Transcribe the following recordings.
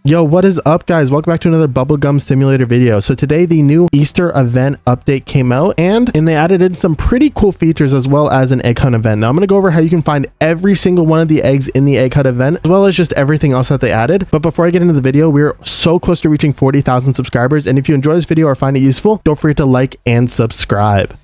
Yo, what is up guys? Welcome back to another bubblegum simulator video. So today the new Easter event update came out and they added in some pretty cool features as well as an egg hunt event. Now I'm going to go over how you can find every single one of the eggs in the egg hunt event as well as just everything else that they added. But before I get into the video, we're so close to reaching 40,000 subscribers, and if you enjoy this video or find it useful, don't forget to like and subscribe.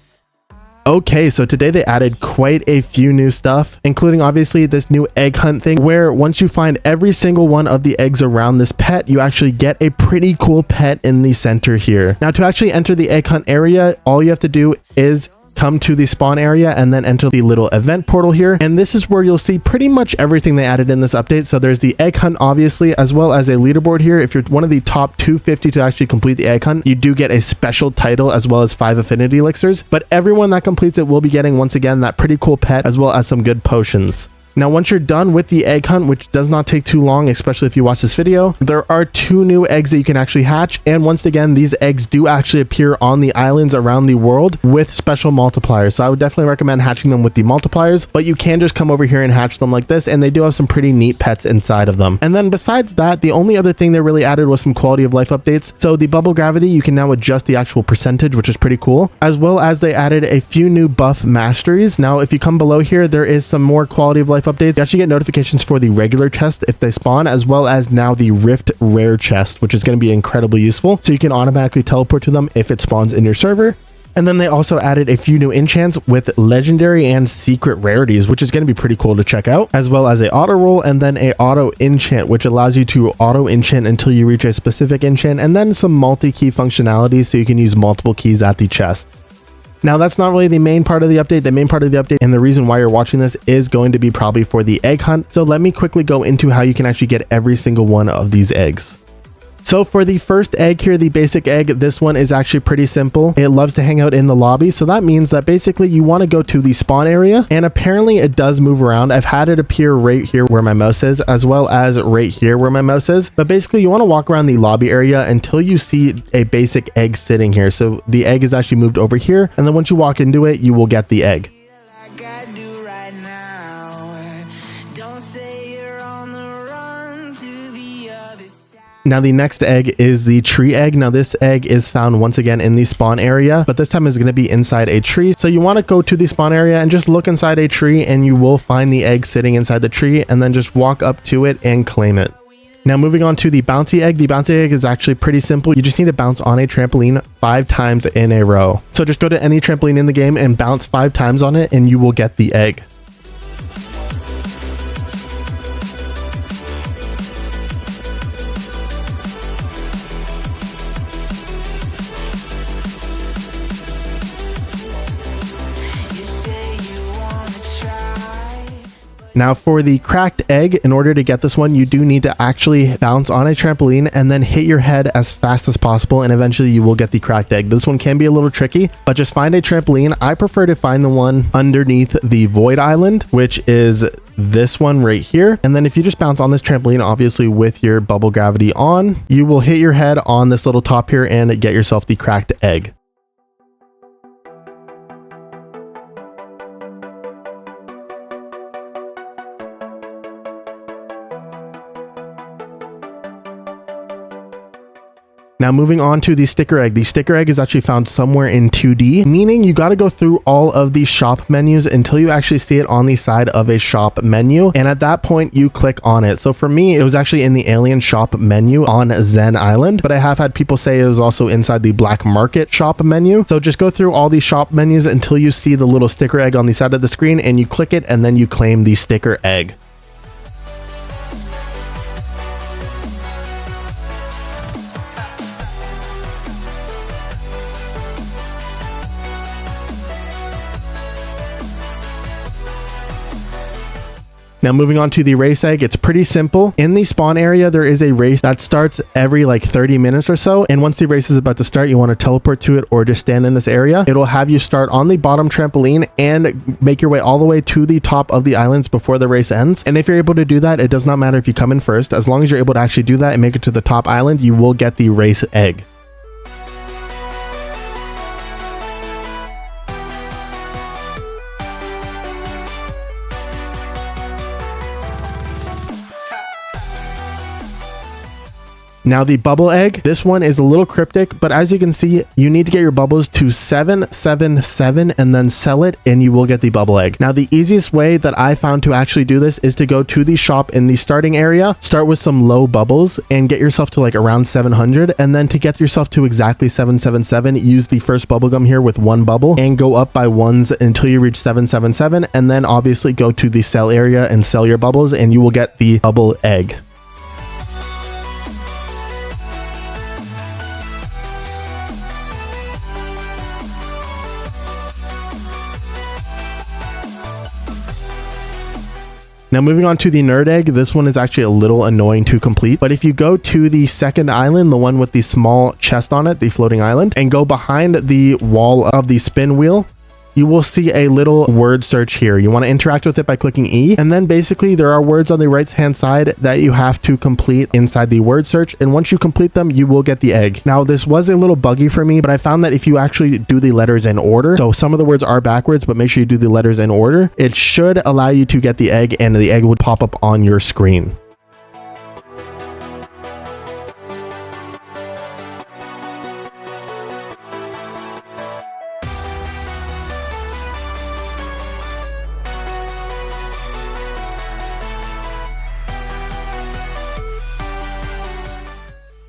Okay, so today they added quite a few new stuff, including obviously this new egg hunt thing where once you find every single one of the eggs around this pet, you actually get a pretty cool pet in the center here. Now to actually enter the egg hunt area, all you have to do is come to the spawn area and then enter the little event portal here, and this is where you'll see pretty much everything they added in this update. So there's the egg hunt obviously, as well as a leaderboard here. If you're one of the top 250 to actually complete the egg hunt, you do get a special title as well as 5 affinity elixirs, but everyone that completes it will be getting once again that pretty cool pet as well as some good potions. Now, once you're done with the egg hunt, which does not take too long, especially if you watch this video, there are 2 new eggs that you can actually hatch. And once again, these eggs do actually appear on the islands around the world with special multipliers. So I would definitely recommend hatching them with the multipliers, but you can just come over here and hatch them like this. And they do have some pretty neat pets inside of them. And then besides that, the only other thing they really added was some quality of life updates. So the bubble gravity, you can now adjust the actual percentage, which is pretty cool, as well as they added a few new buff masteries. Now, if you come below here, there is some more quality of life updates. You actually get notifications for the regular chest if they spawn, as well as now the Rift rare chest, which is going to be incredibly useful. So you can automatically teleport to them if it spawns in your server. And then they also added a few new enchants with legendary and secret rarities, which is going to be pretty cool to check out, as well as a auto roll and then a auto enchant, which allows you to auto enchant until you reach a specific enchant, and then some multi-key functionality so you can use multiple keys at the chests. Now, that's not really the main part of the update. The main part of the update, and the reason why you're watching this, is going to be probably for the egg hunt. So let me quickly go into how you can actually get every single one of these eggs. So for the first egg here, the basic egg, this one is actually pretty simple. It loves to hang out in the lobby. So that means that basically you want to go to the spawn area, and apparently it does move around. I've had it appear right here where my mouse is, as well as right here where my mouse is. But basically you want to walk around the lobby area until you see a basic egg sitting here. So the egg is actually moved over here. And then once you walk into it, you will get the egg. Now the next egg is the tree egg. Now this egg is found once again in the spawn area, but this time is going to be inside a tree. So you want to go to the spawn area and just look inside a tree, and you will find the egg sitting inside the tree, and then just walk up to it and claim it. Now moving on to the bouncy egg. The bouncy egg is actually pretty simple. You just need to bounce on a trampoline 5 times in a row. So just go to any trampoline in the game and bounce 5 times on it, and you will get the egg. Now for the cracked egg, in order to get this one, you do need to actually bounce on a trampoline and then hit your head as fast as possible, and eventually you will get the cracked egg. This one can be a little tricky, but just find a trampoline. I prefer to find the one underneath the void island, which is this one right here. And then if you just bounce on this trampoline, obviously with your bubble gravity on, you will hit your head on this little top here and get yourself the cracked egg. Now moving on to the sticker egg. The sticker egg is actually found somewhere in 2D, meaning you got to go through all of the shop menus until you actually see it on the side of a shop menu. And at that point you click on it. So for me, it was actually in the alien shop menu on Zen Island, but I have had people say it was also inside the black market shop menu. So just go through all the shop menus until you see the little sticker egg on the side of the screen, and you click it, and then you claim the sticker egg. Now moving on to the race egg, it's pretty simple. In the spawn area, there is a race that starts every like 30 minutes or so. And once the race is about to start, you want to teleport to it or just stand in this area. It'll have you start on the bottom trampoline and make your way all the way to the top of the islands before the race ends. And if you're able to do that, it does not matter if you come in first. As long as you're able to actually do that and make it to the top island, you will get the race egg. Now the bubble egg, this one is a little cryptic, but as you can see, you need to get your bubbles to 777 and then sell it and you will get the bubble egg. Now the easiest way that I found to actually do this is to go to the shop in the starting area, start with some low bubbles and get yourself to like around 700, and then to get yourself to exactly 777, use the first bubblegum here with one bubble and go up by ones until you reach 777, and then obviously go to the sell area and sell your bubbles and you will get the bubble egg. Now moving on to the nerd egg, this one is actually a little annoying to complete, but if you go to the second island, the one with the small chest on it, the floating island, and go behind the wall of the spin wheel, you will see a little word search here. You want to interact with it by clicking E, and then basically there are words on the right hand side that you have to complete inside the word search, and once you complete them you will get the egg. Now this was a little buggy for me, but I found that if you actually do the letters in order, so some of the words are backwards, but make sure you do the letters in order, it should allow you to get the egg and the egg would pop up on your screen.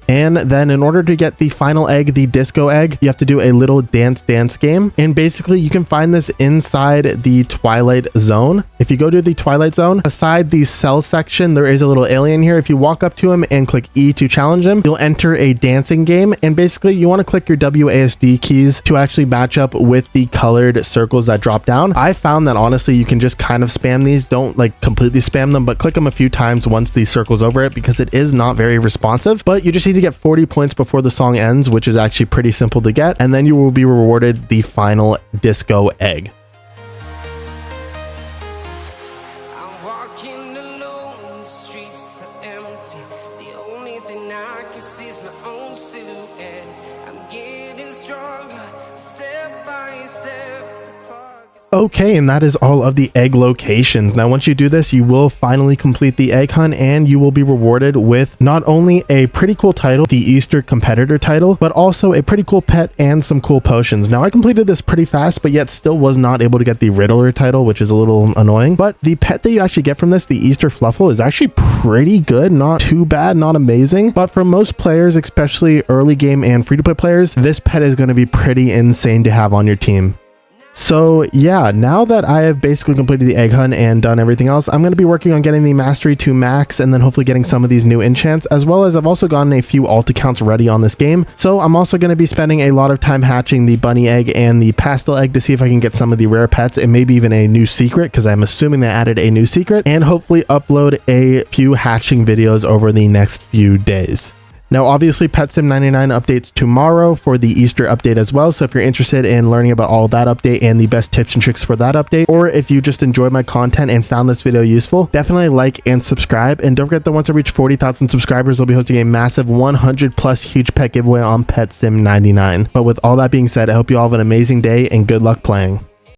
And then in order to get the final egg, the disco egg, you have to do a little dance game. And basically you can find this inside the Twilight Zone. If you go to the Twilight Zone, beside the cell section, there is a little alien here. If you walk up to him and click E to challenge him, you'll enter a dancing game. And basically you want to click your WASD keys to actually match up with the colored circles that drop down. I found that honestly, you can just kind of spam these. Don't like completely spam them, but click them a few times once the circle's over it, because it is not very responsive, but you just need to get 40 points before the song ends, which is actually pretty simple to get, and then you will be rewarded the final disco egg. I'm walking alone, the streets are empty. The only thing I can see is my own silhouette. I'm getting stronger, step by step. The clock is Okay, and that is all of the egg locations. Now, once you do this, you will finally complete the egg hunt and you will be rewarded with not only a pretty cool title, the Easter competitor title, but also a pretty cool pet and some cool potions. Now, I completed this pretty fast, but yet still was not able to get the Riddler title, which is a little annoying. But the pet that you actually get from this, the Easter Fluffle, is actually pretty good. Not too bad, not amazing. But for most players, especially early game and free-to-play players, this pet is going to be pretty insane to have on your team. So yeah, now that I have basically completed the egg hunt and done everything else, I'm going to be working on getting the mastery to max and then hopefully getting some of these new enchants, as well as I've also gotten a few alt accounts ready on this game. So I'm also going to be spending a lot of time hatching the bunny egg and the pastel egg to see if I can get some of the rare pets and maybe even a new secret, because I'm assuming they added a new secret, and hopefully upload a few hatching videos over the next few days. Now, obviously, PetSim 99 updates tomorrow for the Easter update as well. So if you're interested in learning about all that update and the best tips and tricks for that update, or if you just enjoyed my content and found this video useful, definitely like and subscribe. And don't forget that once I reach 40,000 subscribers, we'll be hosting a massive 100+ huge pet giveaway on PetSim 99. But with all that being said, I hope you all have an amazing day and good luck playing.